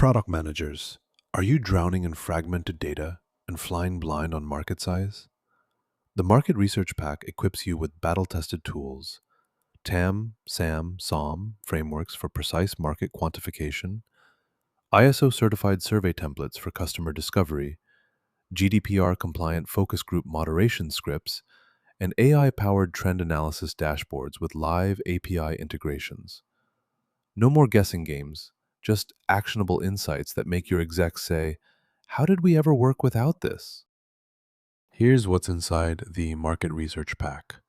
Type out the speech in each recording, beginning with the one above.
Product managers, are you drowning in fragmented data and flying blind on market size? The Market Research Pack equips you with battle-tested tools, TAM, SAM, SOM frameworks for precise market quantification, ISO-certified survey templates for customer discovery, GDPR-compliant focus group moderation scripts, and AI-powered trend analysis dashboards with live API integrations. No more guessing games, just actionable insights that make your execs say, "How did we ever work without this?" Here's what's inside the Market Research Pack: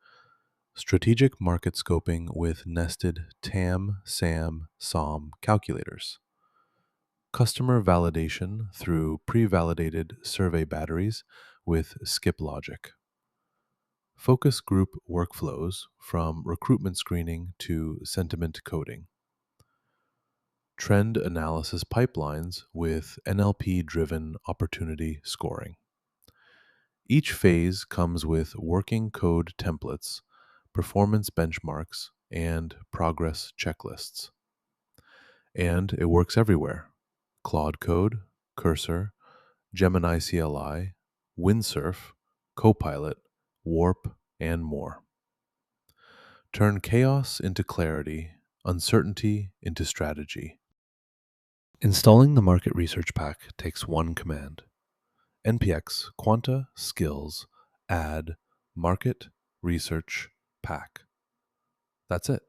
strategic market scoping with nested TAM, SAM, SOM calculators, customer validation through pre-validated survey batteries with skip logic, focus group workflows from recruitment screening to sentiment coding, trend analysis pipelines with NLP-driven opportunity scoring. Each phase comes with working code templates, performance benchmarks, and progress checklists. And it works everywhere: Claude Code, Cursor, Gemini CLI, Windsurf, Copilot, Warp, and more. Turn chaos into clarity, uncertainty into strategy. Installing the Market Research Pack takes one command: npx quanta-skills add market research pack. That's it.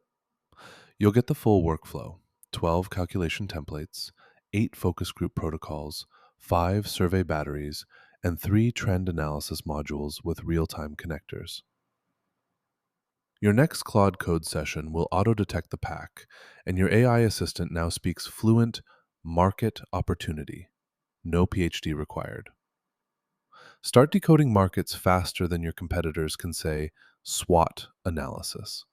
You'll get the full workflow: 12 calculation templates, 8 focus group protocols, 5 survey batteries, and 3 trend analysis modules with real-time connectors. Your next Claude Code session will auto-detect the pack, and your AI assistant now speaks fluent market opportunity. No PhD required. Start decoding markets faster than your competitors can say SWOT analysis.